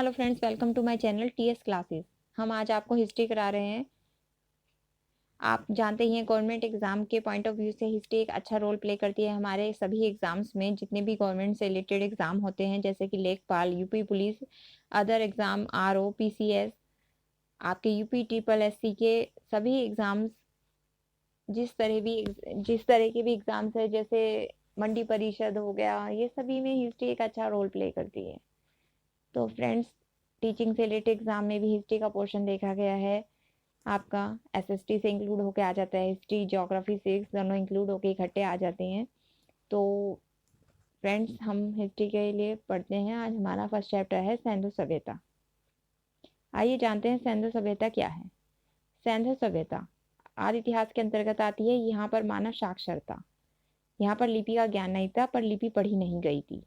Hello friends, welcome to my channel TS classes. हम आज आपको हिस्ट्री करा रहे हैं। आप जानते ही हैं गवर्नमेंट एग्जाम के पॉइंट ऑफ व्यू से हिस्ट्री एक अच्छा रोल प्ले करती है हमारे सभी एग्जाम्स में। जितने भी गवर्नमेंट से रिलेटेड एग्जाम होते हैं जैसे कि लेखपाल, UP police, other exam, RO, PCS, आपके यूपी ट्रिपल एससी के सभी एग्जाम्स, जिस तरह के भी एग्जाम्स है जैसे मंडी परिषद हो गया, ये सभी में हिस्ट्री एक अच्छा रोल प्ले करती है। तो फ्रेंड्स, टीचिंग से रिलेटेड एग्जाम में भी हिस्ट्री का पोर्शन देखा गया है। आपका एसएसटी से इंक्लूड होके आ जाता है, हिस्ट्री, ज्योग्राफी, सिविक्स दोनों इंक्लूड होके इकट्ठे आ जाते हैं। तो फ्रेंड्स, हम हिस्ट्री के लिए पढ़ते हैं। आज हमारा फर्स्ट चैप्टर है सिंधु सभ्यता। आइए जानते हैं सिंधु सभ्यता क्या है। सिंधु सभ्यता आदि इतिहास के अंतर्गत आती है। यहाँ पर मानव साक्षर था। यहाँ पर लिपि का ज्ञान नहीं था, पर लिपि पढ़ी नहीं गई थी।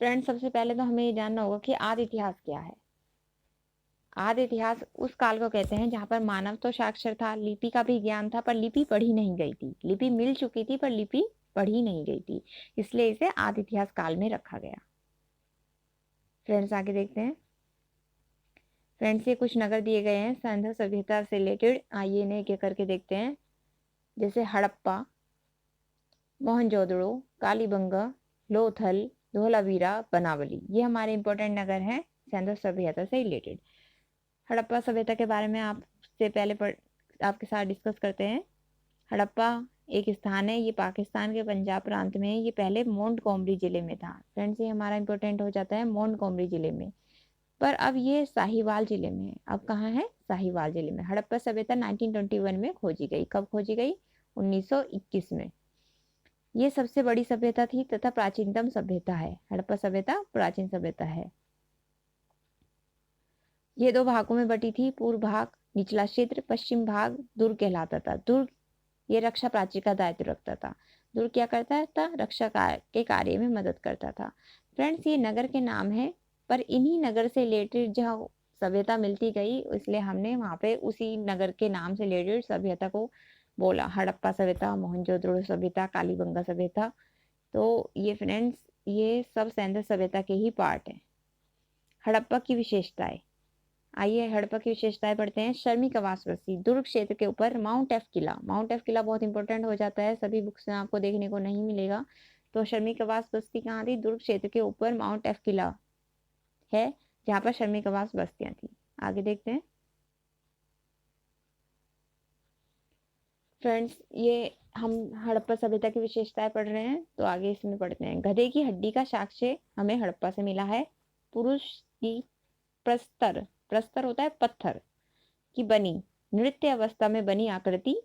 फ्रेंड्स, सबसे पहले तो हमें ये जानना होगा कि आदि इतिहास क्या है। आदि इतिहास उस काल को कहते हैं जहां पर मानव तो साक्षर था, लिपि का भी ज्ञान था, पर लिपि पढ़ी नहीं गई थी। लिपि मिल चुकी थी पर लिपि पढ़ी नहीं गई थी, इसलिए इसे आदि इतिहास काल में रखा गया। फ्रेंड्स, आगे देखते हैं। फ्रेंड्स, ये कुछ नगर दिए गए हैं सिंधु सभ्यता से रिलेटेड। आइए इन्हें एक एक करके देखते हैं। जैसे हड़प्पा, मोहनजोदड़ो, कालीबंगा, लोथल, धोलावीरा, बनावली, ये हमारे इंपॉर्टेंट नगर हैं सिंधु सभ्यता से रिलेटेड। हड़प्पा सभ्यता के बारे में आपसे पहले आपके साथ डिस्कस करते हैं। हड़प्पा एक स्थान है, ये पाकिस्तान के पंजाब प्रांत में है। ये पहले मोंटगोमरी जिले में था। फ्रेंड्स, ये हमारा इंपॉर्टेंट हो जाता है मोंटगोमरी जिले में, पर अब ये साहिवाल जिले में है। अब कहाँ है? साहिवाल जिले में। हड़प्पा सभ्यता 1921 में खोजी गई। कब खोजी गई? 1921 में। ये सबसे बड़ी सभ्यता थी तथा प्राचीनतम सभ्यता है। हड़प्पा सभ्यता प्राचीन सभ्यता है। ये दो भागों में बटी थी। पूर्व भाग निचला क्षेत्र, पश्चिम भाग दुर्ग कहलाता था। दुर्ग ये रक्षा प्राची का दायित्व रखता था। दुर्ग क्या करता था? रक्षा के कार्य में मदद करता था। फ्रेंड्स, ये नगर के नाम है, पर इन्हीं नगर से रिलेटेड जहाँ सभ्यता मिलती गई, इसलिए हमने वहां पे उसी नगर के नाम से रिलेटेड सभ्यता को बोला। हड़प्पा सभ्यता, मोहनजोदड़ो सभ्यता, कालीबंगा सभ्यता। तो ये फ्रेंड्स, ये सब सिंधु सभ्यता के ही पार्ट है। हड़प्पा की विशेषताएं। आइए हड़प्पा की विशेषताएं पढ़ते हैं। श्रमिक आवास बस्ती, दुर्ग क्षेत्र के ऊपर माउंट एफ किला। माउंट एफ किला बहुत इंपॉर्टेंट हो जाता है, सभी बुक्स में आपको देखने को नहीं मिलेगा। तो श्रमिक आवास बस्ती कहाँ थी? दुर्ग क्षेत्र के ऊपर माउंट एफ किला है, जहाँ पर श्रमिक आवास बस्तियां थी। आगे देखते हैं। फ्रेंड्स, ये हम हड़प्पा सभ्यता की विशेषताएं पढ़ रहे हैं, तो आगे इसमें पढ़ते हैं। गधे की हड्डी का साक्ष्य हमें हड़प्पा से मिला है। पुरुष की प्रस्तर, प्रस्तर होता है पत्थर की बनी, नृत्य अवस्था में बनी आकृति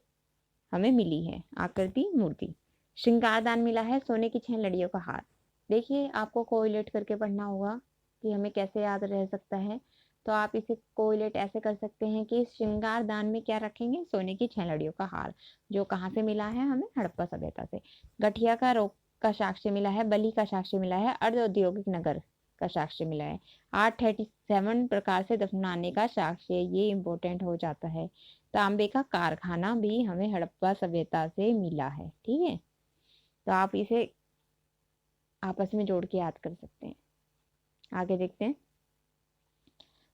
हमें मिली है। आकृति, मूर्ति। श्रृंगारदान मिला है, सोने की 6 लड़ियों का हार। देखिए, आपको कोरिलेट करके पढ़ना होगा कि हमें कैसे याद रह सकता है। तो आप इसे कोरिलेट ऐसे कर सकते हैं कि श्रृंगारदान में क्या रखेंगे? सोने की 6 लड़ियों का हार, जो कहाँ से मिला है? हमें हड़प्पा सभ्यता से। गठिया का रोग का साक्ष्य मिला है, बलि का साक्ष्य मिला है, अर्ध औद्योगिक नगर का साक्ष्य मिला है, 837 प्रकार से दफनाने का साक्ष्य, ये इंपॉर्टेंट हो जाता है। तांबे का कारखाना भी हमें हड़प्पा सभ्यता से मिला है। ठीक है, तो आप इसे आपस में जोड़ के याद कर सकते हैं। आगे देखते हैं।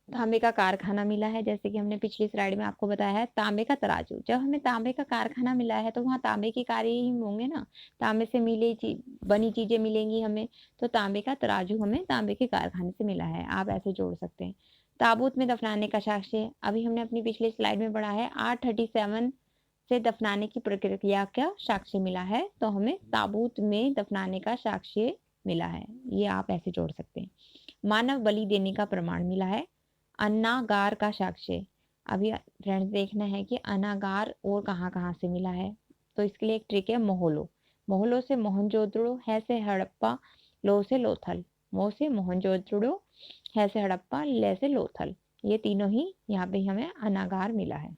तांबे का कारखाना मिला है, जैसे कि हमने पिछली स्लाइड में आपको बताया है। तांबे का तराजू, जब हमें तांबे का कारखाना मिला है तो वहाँ तांबे के कार्य ही होंगे ना, तांबे से बनी चीजें मिलेंगी हमें। तो तांबे का तराजू हमें तांबे के कारखाने से मिला है, आप ऐसे जोड़ सकते हैं। ताबूत में दफनाने का साक्ष्य, अभी हमने अपनी पिछली स्लाइड में पढ़ा है। 837 से दफनाने की प्रक्रिया का साक्ष्य मिला है, तो हमें ताबूत में दफनाने का साक्ष्य मिला है, ये आप ऐसे जोड़ सकते हैं। मानव बलि देने का प्रमाण मिला है। अन्नागार का साक्ष्य, अभी फ्रेंड्स देखना है कि अनागार और कहाँ कहाँ से मिला है। तो इसके लिए एक ट्रिक है, मोहलो। मोहलो से मोहनजोदड़ो, है से हड़प्पा, लो से लोथल। मो से मोहनजोदड़ो, है से हड़प्पा, ले से लोथल, ये तीनों ही यहाँ पे हमें अनागार मिला है।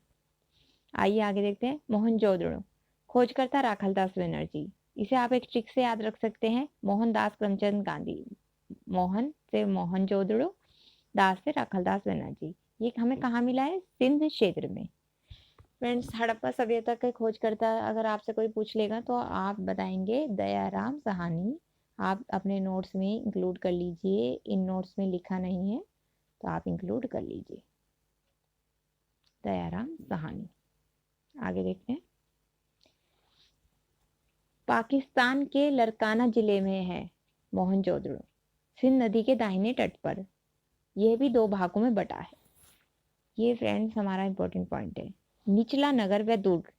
आइए आगे देखते हैं। मोहनजोदड़ो, खोजकर्ता राखालदास बनर्जी। इसे आप एक ट्रिक से याद रख सकते हैं, मोहनदास करमचंद गांधी। मोहन से मोहनजोदड़ो, दास से राखालदास बनर्जी। ये हमें कहाँ मिला है? सिंध क्षेत्र में। फ्रेंड्स, हड़प्पा सभ्यता के खोजकर्ता अगर आपसे कोई पूछ लेगा तो आप बताएंगे दयाराम साहनी, आप अपने नोट्स में इंक्लूड कर लीजिए, इन नोट्स में लिखा नहीं है तो आप इंक्लूड कर लीजिए। दयाराम साहनी। आगे देखते हैं। पाकिस्तान के लरकाना जिले में है मोहनजोदड़ो, सिंध नदी के दाहिने तट पर। यह भी 2 भागों में बटा है। ये फ्रेंड्स हमारा इंपॉर्टेंट पॉइंट है। निचला नगर व दुर्ग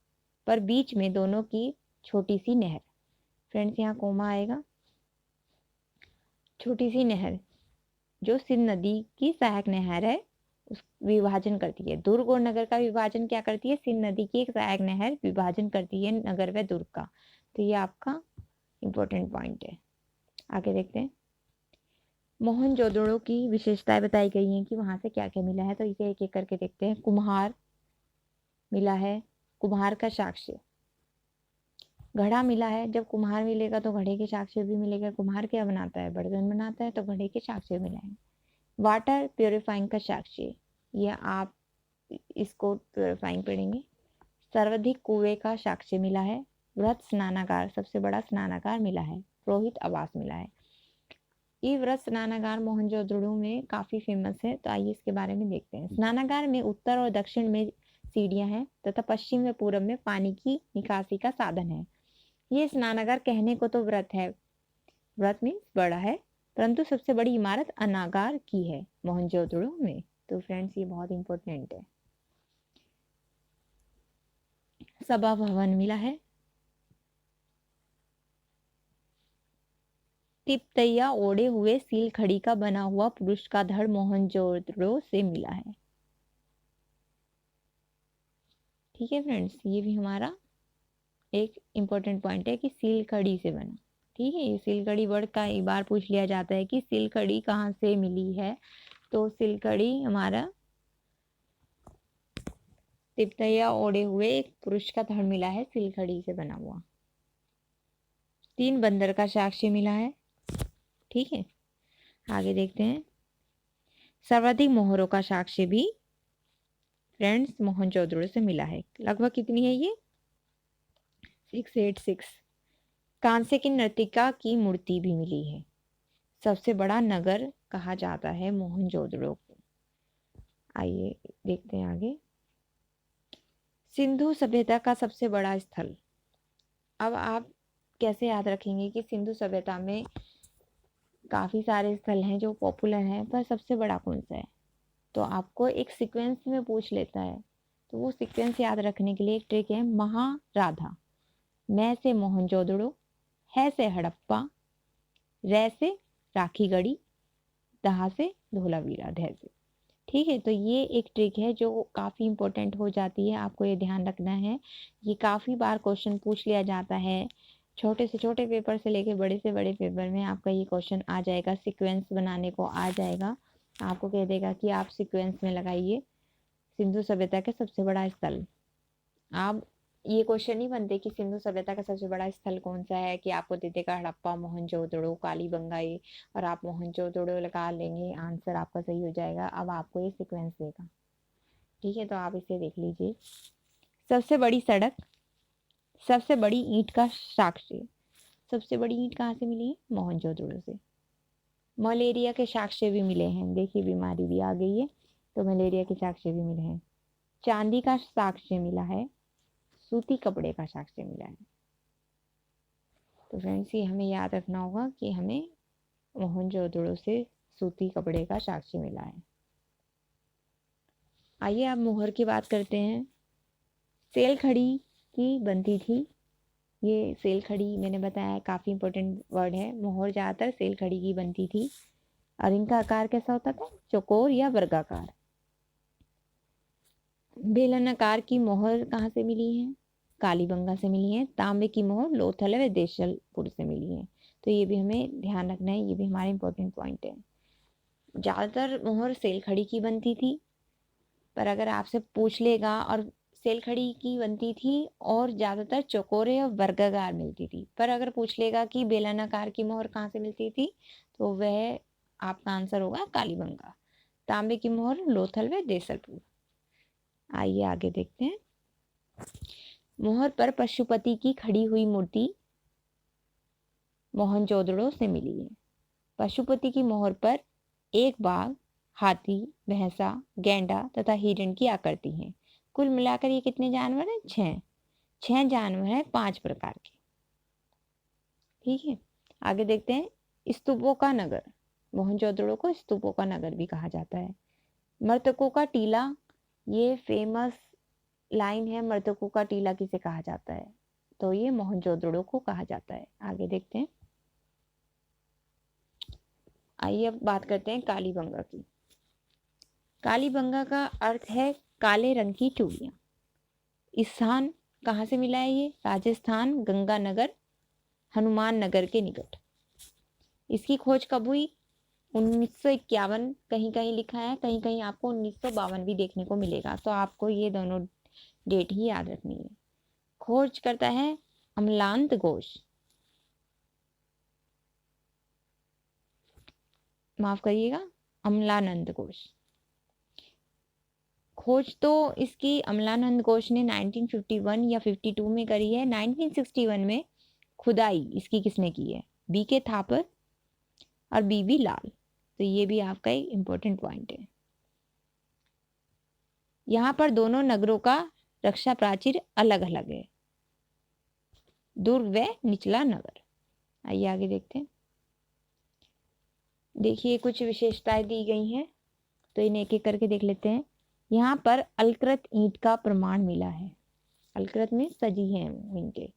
पर बीच में दोनों की छोटी सी नहर। फ्रेंड्स यहाँ कोमा आएगा। छोटी सी नहर जो सिंध नदी की सहायक नहर है उस विभाजन करती है। दुर्ग और नगर का विभाजन क्या करती है? सिंध नदी की एक सहायक नहर विभाजन करती है नगर व दुर्ग का। तो ये आपका इंपॉर्टेंट पॉइंट है। आगे देखते हैं। मोहनजोदड़ो की विशेषताएं बताई गई हैं कि वहां से क्या क्या मिला है, तो इसे एक एक करके देखते हैं। कुम्हार मिला है, कुम्हार का साक्ष्य। घड़ा मिला है, जब कुम्हार मिलेगा तो घड़े के साक्ष्य भी मिलेगा। कुम्हार क्या बनाता है? बर्तन बनाता है, तो घड़े के साक्ष्य मिला है। वाटर प्योरीफाइंग का साक्ष्य, यह आप इसको प्योरीफाइंग पढ़ेंगे। सर्वाधिक कुएं का साक्ष्य मिला है। वृहत स्नानागार, सबसे बड़ा स्नानागार मिला है। पुरोहित आवास मिला है। ये वृहत स्नानागार मोहनजोदड़ो में काफी फेमस है, तो आइए इसके बारे में देखते हैं। स्नानागार में उत्तर और दक्षिण में सीढ़ियां हैं तथा पश्चिम व पूर्व में पानी की निकासी का साधन है। ये स्नानागार कहने को तो वृहत है, वृहत मीन्स बड़ा है, परंतु सबसे बड़ी इमारत अनागार की है मोहनजोदड़ो में। तो फ्रेंड्स ये बहुत इंपॉर्टेंट है। सभा भवन मिला है। तिपतैया ओढ़े हुए सील खड़ी का बना हुआ पुरुष का धड़ मोहनजोदड़ो से मिला है। ठीक है फ्रेंड्स, ये भी हमारा एक इम्पोर्टेंट पॉइंट है कि सील खड़ी से बना। ठीक है, ये सील खड़ी वर्ड का एक बार पूछ लिया जाता है कि सील खड़ी कहाँ से मिली है, तो सील खड़ी हमारा तिपतैया ओढ़े हुए एक पुरुष का धड़ मिला है, सील खड़ी से बना हुआ। 3 बंदर का साक्ष्य मिला है। ठीक है, आगे देखते हैं। सर्वाधिक मोहरों का साक्ष्य भी फ्रेंड्स मोहनजोदड़ो से मिला है। लगभग कितनी है ये? 686। कांसे की नर्तिका की मूर्ति भी मिली है। सबसे बड़ा नगर कहा जाता है मोहनजोदड़ो को। आइए देखते हैं आगे। सिंधु सभ्यता का सबसे बड़ा स्थल। अब आप कैसे याद रखेंगे कि सिंधु सभ्यता में काफी सारे स्थल हैं जो पॉपुलर हैं, पर सबसे बड़ा कौन सा है? तो आपको एक सीक्वेंस में पूछ लेता है, तो वो सीक्वेंस याद रखने के लिए एक ट्रिक है। महाराधा, मैं से मोहनजोदड़ो, है से हड़प्पा, रे से राखीगढ़ी, दहा से धोलावीरा, धै से। ठीक है, तो ये एक ट्रिक है जो काफ़ी इंपॉर्टेंट हो जाती है, आपको ये ध्यान रखना है। ये काफ़ी बार क्वेश्चन पूछ लिया जाता है, छोटे से छोटे पेपर से लेके बड़े से बड़े पेपर में आपका ये क्वेश्चन आ जाएगा। सीक्वेंस बनाने को आ जाएगा, आपको कह देगा कि आप सीक्वेंस में लगाइए सिंधु सभ्यता के सबसे बड़ा स्थल। आप ये क्वेश्चन नहीं बनते कि सिंधु सभ्यता का सबसे बड़ा स्थल कौन सा है, कि आपको दे देगा हड़प्पा, मोहनजोदड़ो, कालीबंगा ये, और आप मोहनजोदड़ो लगा लेंगे, आंसर आपका सही हो जाएगा। अब आपको ये सीक्वेंस देगा। ठीक है, तो आप इसे देख लीजिए। सबसे बड़ी सड़क, सबसे बड़ी ईंट का साक्ष्य। सबसे बड़ी ईंट कहाँ से मिली है? मोहनजोदड़ो से। मलेरिया के साक्ष्य भी मिले हैं, देखिए बीमारी भी आ गई है, तो मलेरिया के साक्ष्य भी मिले हैं। चांदी का साक्ष्य मिला है, सूती कपड़े का साक्ष्य मिला है। तो फ्रेंड्स ये हमें याद रखना होगा कि हमें मोहनजोदड़ो से सूती कपड़े का साक्ष्य मिला है। आइए अब मोहर की बात करते हैं। सेल खड़ी की बनती थी। ये सेल खड़ी मैंने बताया काफ़ी इंपॉर्टेंट वर्ड है। मोहर ज़्यादातर सेल खड़ी की बनती थी, और इनका आकार कैसा होता था? चौकोर या वर्गाकार। बेलनाकार की मोहर कहाँ से मिली है? कालीबंगा से मिली है। तांबे की मोहर लोथल व देशलपुर से मिली है। तो ये भी हमें ध्यान रखना है, ये भी हमारे इंपॉर्टेंट पॉइंट है। ज़्यादातर मोहर सेल खड़ी की बनती थी, पर अगर आपसे पूछ लेगा, और सेल खड़ी की बनती थी और ज़्यादातर चौकोर या वर्गाकार मिलती थी, पर अगर पूछ लेगा कि बेलनाकार की मोहर कहाँ से मिलती थी, तो वह आपका आंसर होगा कालीबंगा। तांबे की मोहर लोथल व देशलपुर। आइए आगे देखते हैं। मोहर पर पशुपति की खड़ी हुई मूर्ति मोहनजोदड़ो से मिली है। पशुपति की मोहर पर एक बाघ, हाथी, भैंसा, गैंडा तथा हिरण की आकृति है। कुल मिलाकर ये कितने जानवर हैं? 6। 6 जानवर हैं 5 प्रकार के। ठीक है, आगे देखते हैं स्तूपों का नगर। मोहनजोदड़ो को स्तूपों का नगर भी कहा जाता है। मृतकों का टीला, ये फेमस लाइन है। मृतकों का टीला किसे कहा जाता है? तो ये मोहनजोदड़ो को कहा जाता है। आगे देखते हैं। आइए अब बात करते हैं कालीबंगा की। कालीबंगा का अर्थ है काले रंग की चूड़ियां। स्थान कहाँ से मिला है? ये राजस्थान, गंगानगर, हनुमान नगर के निकट। इसकी खोज कब हुई? 1951 कहीं कहीं लिखा है, कहीं कहीं आपको 1952 भी देखने को मिलेगा। तो आपको ये दोनों डेट ही याद रखनी है। खोज करता है अमलांत घोष, माफ करिएगा, अमलानंद घोष। खोज तो इसकी अमलानंद घोष ने 1951 या 52 में करी है। 1961 में खुदाई इसकी किसने की है? बीके थापर और बीबी लाल। तो ये भी आपका एक इम्पोर्टेंट पॉइंट है। यहाँ पर दोनों नगरों का रक्षा प्राचीर अलग अलग है, दुर्ग व निचला नगर। आइए आगे देखते हैं। देखिए कुछ विशेषताएं दी गई हैं, तो इन्हें एक एक करके देख लेते हैं। यहाँ पर अलकृत ईंट का प्रमाण मिला है। अलकृत में सजी है इनके।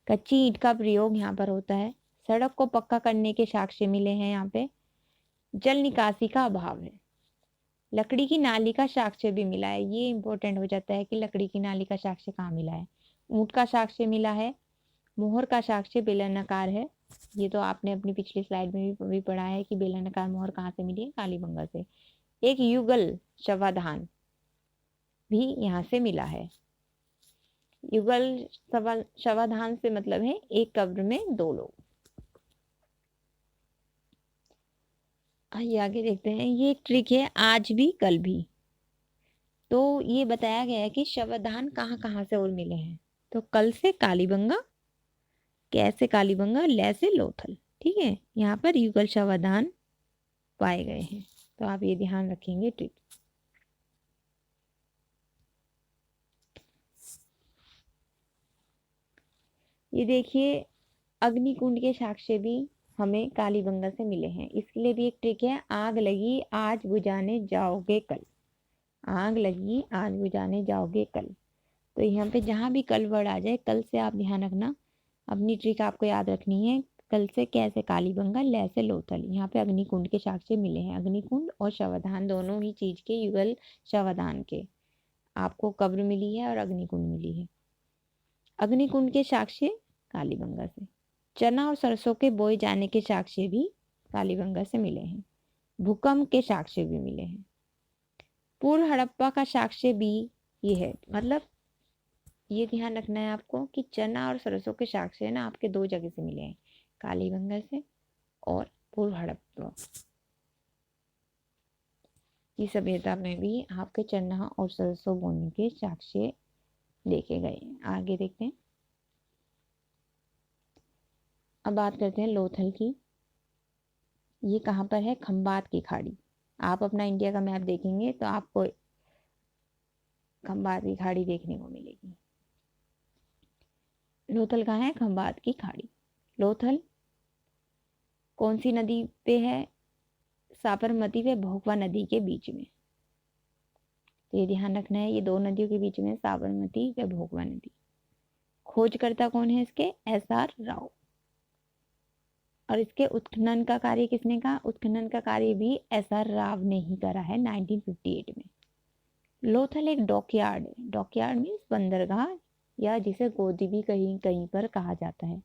कच्ची ईंट का प्रयोग यहाँ पर होता है। सड़क को पक्का करने के साक्ष्य मिले हैं। यहाँ पे जल निकासी का अभाव है। लकड़ी की नाली का साक्ष्य भी मिला है। ये इंपॉर्टेंट हो जाता है कि लकड़ी की नाली का साक्ष्य कहाँ मिला है। ऊंट का साक्ष्य मिला है। मोहर का साक्ष्य बेलनाकार है। ये तो आपने अपनी पिछली स्लाइड में भी पढ़ा है कि बेलनाकार मोहर कहाँ से मिली है? कालीबंगा से। एक युगल शवाधान भी यहाँ से मिला है। युगल शवाधान से मतलब है एक कब्र में 2 लोग। आइए आगे देखते हैं। ये एक ट्रिक है, आज भी कल भी। तो ये बताया गया है कि शवाधान कहाँ कहाँ से और मिले हैं। तो कल से कालीबंगा, कैसे कालीबंगा, लै से लोथल। ठीक है, यहाँ पर युगल शवाधान पाए गए हैं। तो आप ये ध्यान रखेंगे ट्रिक। ये देखिए अग्निकुंड के साक्ष्य भी हमें कालीबंगा से मिले हैं। इसके लिए भी एक ट्रिक है, आग लगी आज बुझाने जाओगे कल। आग लगी आज बुझाने जाओगे कल। तो यहाँ पे जहाँ भी कल वर्ड आ जाए, कल से आप ध्यान रखना। अपनी ट्रिक आपको याद रखनी है। कल से कैसे कालीबंगा, लै से लोथल। यहाँ पे अग्निकुंड के साक्ष्य मिले हैं। अग्निकुंड और शवाधान दोनों ही चीज के युगल शवाधान के आपको कब्र मिली है और अग्निकुंड मिली है। अग्निकुंड के साक्ष्य कालीबंगा से। चना और सरसों के बोए जाने के साक्ष्य भी कालीबंगा से मिले हैं। भूकंप के साक्ष्य भी मिले हैं। पूर्व हड़प्पा का साक्ष्य भी ये है। मतलब ये ध्यान रखना है आपको कि चना और सरसों के साक्ष्य ना आपके 2 जगह से मिले हैं, कालीबंगा से और पूर्व हड़प्पा की सभ्यता में भी आपके चना और सरसों बोने के साक्ष्य देखे गए। आगे देखते हैं। अब बात करते हैं लोथल की। ये कहाँ पर है? खंबात की खाड़ी। आप अपना इंडिया का मैप देखेंगे तो आपको खंबात की खाड़ी देखने को मिलेगी। लोथल कहाँ है? खंबात की खाड़ी। लोथल कौन सी नदी पे है? साबरमती व भोगवा नदी के बीच में। तो ये ध्यान रखना है, ये 2 नदियों के बीच में साबरमती व भोगवा नदी। खोजकर्ता कौन है इसके? SR राव। और इसके उत्खनन का कार्य किसने कहा? उत्खनन का कार्य भी SR राव ने ही करा है 1958 में। लोथल एक डॉकयार्ड है। डॉकयार्ड मीन्स बंदरगाह, या जिसे गोदी भी कहीं कहीं पर कहा जाता है।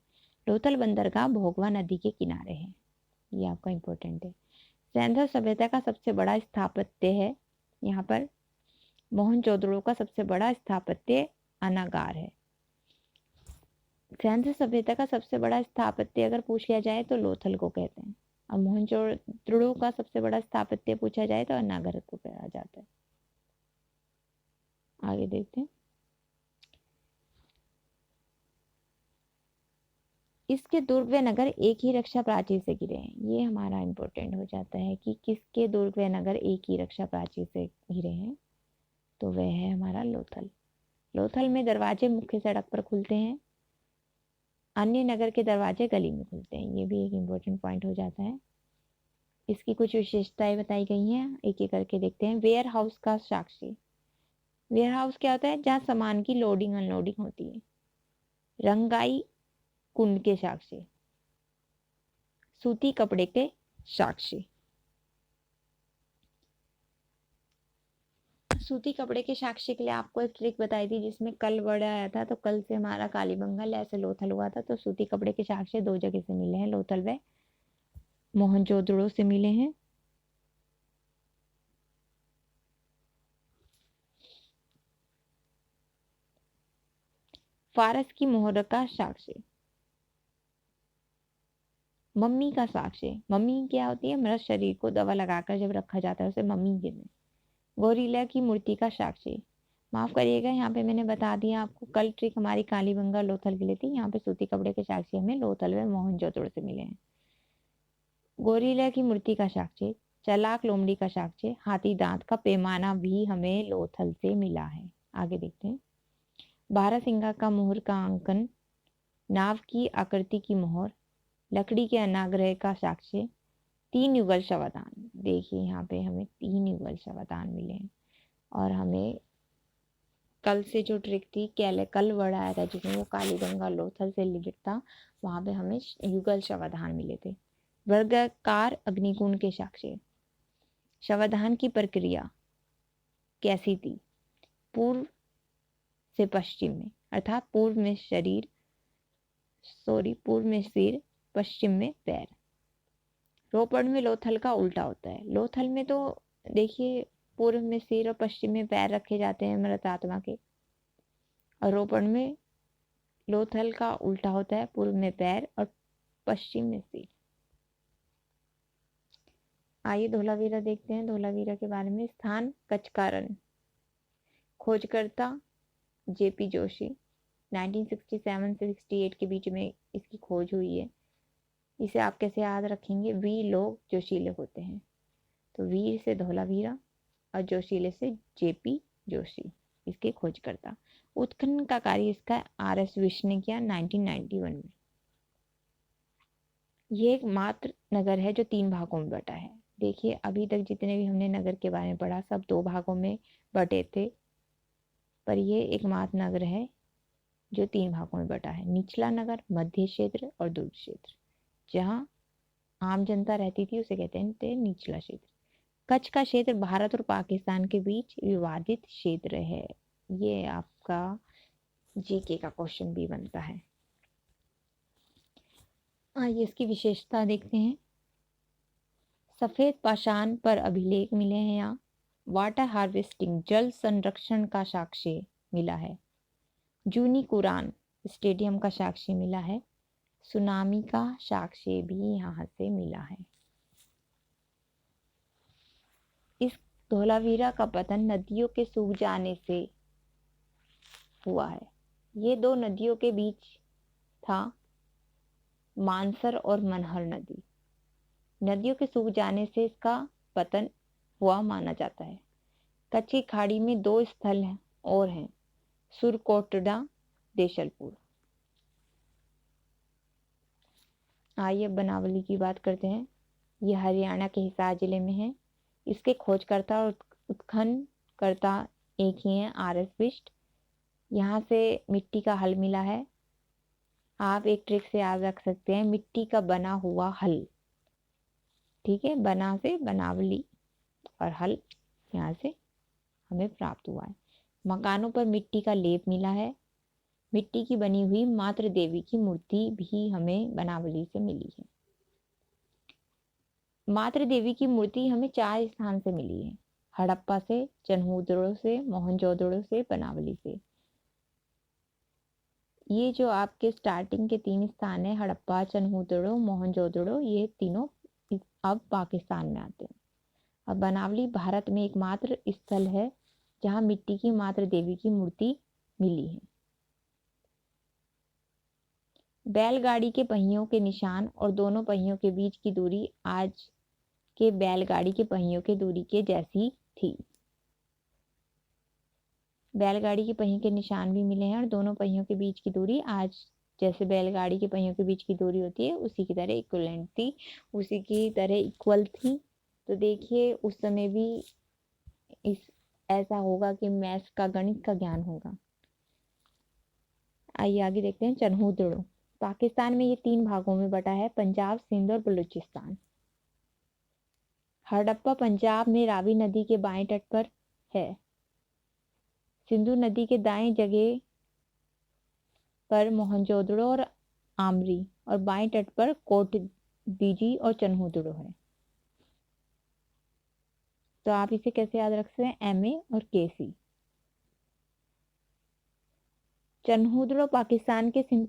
लोथल बंदरगाह भोगवा नदी के किनारे है। ये आपका इम्पोर्टेंट है। सिंधु सभ्यता का सबसे बड़ा स्थापत्य है। यहाँ पर मोहनजोदड़ो का सबसे बड़ा स्थापत्य अनागार है। सिंधु सभ्यता का सबसे बड़ा स्थापत्य अगर पूछ लिया जाए तो लोथल को कहते हैं, और मोहनजोदड़ो का सबसे बड़ा स्थापत्य पूछा जाए तो अनागार को कहा जाता है। आगे देखते हैं। इसके दुर्ग व नगर एक ही रक्षा प्राचीर से घिरे हैं। ये हमारा इंपॉर्टेंट हो जाता है कि किसके दुर्ग व नगर एक ही रक्षा प्राचीर से घिरे हैं, तो वह है हमारा लोथल। लोथल में दरवाजे मुख्य सड़क पर खुलते हैं, अन्य नगर के दरवाजे गली में खुलते हैं। ये भी एक इम्पोर्टेंट पॉइंट हो जाता है। इसकी कुछ विशेषताएं बताई गई हैं, एक एक करके देखते हैं। वेयर हाउस का साक्षी। वेयर हाउस क्या होता है? जहाँ सामान की लोडिंग अनलोडिंग होती है। रंगाई कुंड के साक्षी। सूती कपड़े के साक्षी। सूती कपड़े के साक्ष्य के लिए आपको एक ट्रिक बताई थी, जिसमें कल वर्ड आया था, तो कल से हमारा कालीबंगन ऐसे लोथल हुआ था। तो सूती कपड़े के साक्ष्य दो जगह से मिले हैं, लोथल व मोहनजोदड़ो से मिले हैं। फारस की मोहर का साक्ष्य। मम्मी का साक्ष्य। मम्मी क्या होती है? मृत शरीर को दवा लगाकर जब रखा जाता है उसे मम्मी कहते हैं। गोरिल्ला की मूर्ति का साक्षी। माफ करिएगा, यहाँ पे मैंने बता दिया आपको, कल ट्रिक हमारी कालीबंगा लोथल के लिए थी। यहाँ पे सूती कपड़े के साक्षी हमें लोथल व मोहनजोदड़ो से मिले हैं। गोरिल्ला की मूर्ति का साक्षी, चालाक लोमड़ी का साक्षी, हाथी दांत का पैमाना भी हमें लोथल से मिला है। आगे देखते हैं। बारहसिंगा का मोहर का अंकन, नाव की आकृति की मोहर, लकड़ी के अनाग्रह का साक्ष्य, 3 युगल शवाधान। देखिए यहाँ पे हमें 3 युगल शवाधान मिले हैं। और हमें कल से जो ट्रिक थी, कल वर्ड आया था जिसमें वो कालीगंगा लोथल से रिलेटेड था, वहां पे हमें युगल शवाधान मिले थे। वर्गाकार अग्निकुंड के साक्ष्य। शवाधान की प्रक्रिया कैसी थी? पूर्व से पश्चिम में, अर्थात पूर्व में सिर, पश्चिम में पैर। रोपड़ में लोथल का उल्टा होता है। लोथल में तो देखिए पूर्व में सिर और पश्चिम में पैर रखे जाते हैं मृत आत्मा के, और रोपड़ में लोथल का उल्टा होता है, पूर्व में पैर और पश्चिम में सिर। आइए धोलावीरा देखते हैं। धोलावीरा के बारे में। स्थान कचकारण। खोजकर्ता जेपी जोशी। 1967 से 68 के बीच में इसकी खोज हुई है। इसे आप कैसे याद रखेंगे? वीर लोग जोशीले होते हैं, तो वीर से धोलावीरा और जोशीले से जेपी जोशी इसके खोजकर्ता। उत्खनन का कार्य इसका RS विश ने किया 1991 में। ये एक मात्र नगर है जो 3 भागों में बटा है। देखिए अभी तक जितने भी हमने नगर के बारे में पढ़ा सब 2 भागों में बटे थे, पर ये एकमात्र नगर है जो 3 भागों में बटा है। निचला नगर, मध्य क्षेत्र और दुर्ग क्षेत्र। जहाँ आम जनता रहती थी उसे कहते थे निचला क्षेत्र। कच्छ का क्षेत्र भारत और पाकिस्तान के बीच विवादित क्षेत्र है। ये आपका जीके का क्वेश्चन भी बनता है। आइए इसकी विशेषता देखते हैं। सफेद पाषाण पर अभिलेख मिले हैं यहाँ। वाटर हार्वेस्टिंग, जल संरक्षण का साक्ष्य मिला है। जूनी कुरान स्टेडियम का साक्ष्य मिला है। सुनामी का साक्ष्य भी यहाँ से मिला है। इस धोलावीरा का पतन नदियों के सूख जाने से हुआ है। ये 2 नदियों के बीच था, मानसर और मनहर नदी। नदियों के सूख जाने से इसका पतन हुआ माना जाता है। कच्छ की खाड़ी में 2 स्थल हैं और हैं, सुरकोटड़ा, देशलपुर। आइए बनावली की बात करते हैं। ये हरियाणा के हिसार जिले में है। इसके खोजकर्ता और उत्खननकर्ता एक ही हैं, RS बिष्ट। यहाँ से मिट्टी का हल मिला है। आप एक ट्रिक से याद रख सकते हैं, मिट्टी का बना हुआ हल। ठीक है, बना से बनावली और हल यहाँ से हमें प्राप्त हुआ है। मकानों पर मिट्टी का लेप मिला है। मिट्टी की बनी हुई मातृ देवी की मूर्ति भी हमें बनावली से मिली है। मातृ देवी की मूर्ति हमें 4 स्थान से मिली है। हड़प्पा से, चन्हूदड़ो से, मोहनजोदड़ो से, बनावली से। ये जो आपके स्टार्टिंग के 3 स्थान है, हड़प्पा, चन्हूदड़ो, मोहनजोदड़ो, ये तीनों अब पाकिस्तान में आते हैं। और बनावली भारत में एकमात्र स्थल है जहाँ मिट्टी की मातृ देवी की मूर्ति मिली है। बैलगाड़ी के पहियों के निशान और दोनों पहियों के बीच की दूरी आज के बैलगाड़ी के पहियों की दूरी के जैसी थी। बैलगाड़ी के पहियों के निशान भी मिले हैं और दोनों पहियों के बीच की दूरी आज जैसे बैलगाड़ी के पहियों के बीच की दूरी होती है उसी की तरह इक्वलेंट थी, उसी की तरह इक्वल थी। तो देखिए उस समय भी इस ऐसा होगा कि मैथ्स का गणित का ज्ञान होगा। आइए आगे देखते हैं। चन्हूदड़ो पाकिस्तान में ये 3 भागों में बटा है, पंजाब, सिंध और बलूचिस्तान। हड़प्पा पंजाब में रावी नदी के बाएं तट पर है। सिंधु नदी के दाएं जगह पर मोहनजोदड़ो और आमरी और बाएं तट पर कोटदीजी और चन्हूदड़ो है। तो आप इसे कैसे याद रख सकते हैं, एमए और केसी। चन्हूदड़ो पाकिस्तान के सिंध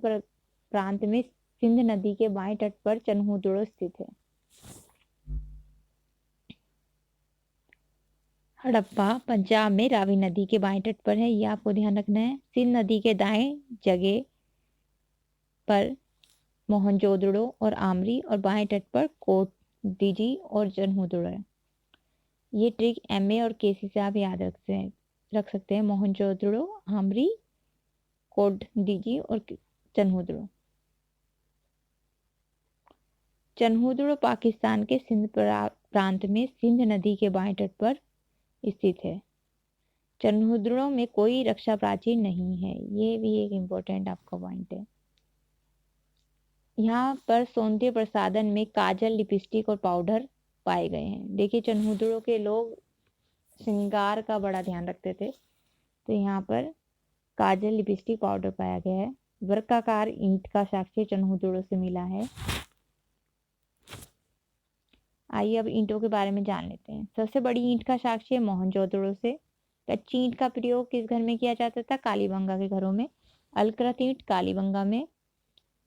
प्रांत में सिंध नदी के बाएं तट पर चन्हूदड़ो स्थित है। हड़प्पा पंजाब में रावी नदी के बाएं तट पर है, ये आपको ध्यान रखना है। सिंध नदी के दाएं जगह पर मोहनजोदड़ो और आमरी और बाएं तट पर कोटदीजी और चन्हूदड़ो है। ये ट्रिक एमए और केसी से आप याद रख सकते हैं। मोहनजोदड़ो, आमरी, कोटदीजी और चन्हूदड़ो। चन्हूदड़ो पाकिस्तान के सिंध प्रांत में सिंध नदी के बाएं तट पर स्थित है। चन्हूदड़ो में कोई रक्षा प्राचीर नहीं है, ये भी एक इम्पोर्टेंट आपका पॉइंट है। यहाँ पर सौंदर्य प्रसाधन में काजल, लिपस्टिक और पाउडर पाए गए हैं। देखिए चन्हूदड़ो के लोग श्रृंगार का बड़ा ध्यान रखते थे, तो यहाँ पर काजल, लिपस्टिक, पाउडर पाया गया है। वर्गाकार ईंट का साक्ष्य चन्हूदड़ो से मिला है। आइए अब ईंटों के बारे में जान लेते हैं। सबसे बड़ी ईंट का साक्ष्य मोहनजोदड़ो से। कच्ची ईंट का प्रयोग किस घर में किया जाता था, कालीबंगा के घरों में। अलकृत ईंट कालीबंगा में।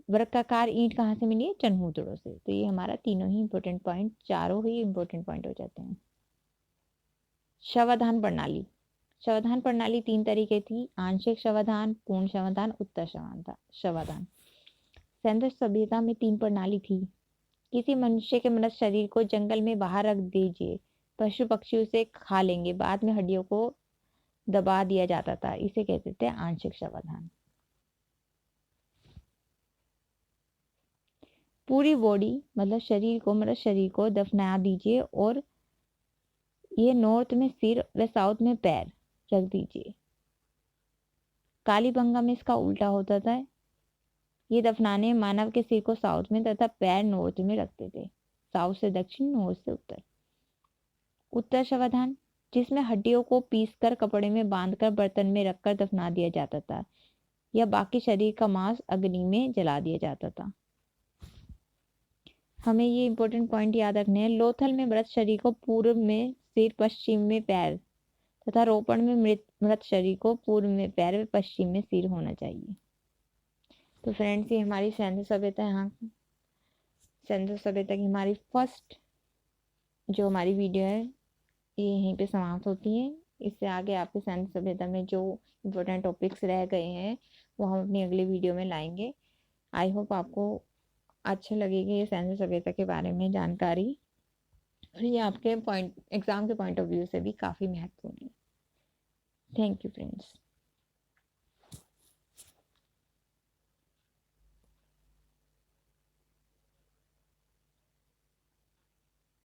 वर्गाकार ईंट कहाँ से मिली है, चन्हूदड़ो से। तो ये हमारा तीनों ही इंपॉर्टेंट पॉइंट, चारों ही इंपॉर्टेंट पॉइंट हो जाते हैं। शवाधान प्रणाली। शवाधान प्रणाली 3 तरीके थी, आंशिक शवाधान, पूर्ण शवाधान, उत्तर शवाधान। सैंधव सभ्यता में 3 प्रणाली थी। किसी मनुष्य के मृत शरीर को जंगल में बाहर रख दीजिए, पशु पक्षी उसे खा लेंगे, बाद में हड्डियों को दबा दिया जाता था, इसे कहते थे आंशिक शवाधान। पूरी बॉडी मतलब शरीर को, मृत शरीर को दफना दीजिए और ये नॉर्थ में सिर व साउथ में पैर रख दीजिए। कालीबंगा में इसका उल्टा होता था। ये दफनाने मानव के सिर को साउथ में तथा पैर नॉर्थ में रखते थे, साउथ से दक्षिण, नॉर्थ से उत्तर। उत्तर शवाधान जिसमें हड्डियों को पीसकर कपड़े में बांधकर बर्तन में रखकर दफना दिया जाता था या बाकी शरीर का मांस अग्नि में जला दिया जाता था। हमें ये इंपॉर्टेंट पॉइंट याद रखने हैं। लोथल में मृत शरीर को पूर्व में सिर, पश्चिम में पैर तथा रोपण में मृत शरीर को पूर्व में पैर व पश्चिम में सिर होना चाहिए। तो फ्रेंड्स, ये हमारी सैंधव सभ्यता सैंधव सभ्यता की हमारी फर्स्ट जो हमारी वीडियो है ये यहीं पे समाप्त होती है। इससे आगे आपके सैंधव सभ्यता में जो इम्पोर्टेंट टॉपिक्स रह गए हैं वो हम अपनी अगली वीडियो में लाएंगे। आई होप आपको अच्छा लगेगी ये सैंधव सभ्यता के बारे में जानकारी, और ये आपके एग्जाम के पॉइंट ऑफ व्यू से भी काफ़ी महत्वपूर्ण है। Thank you friends.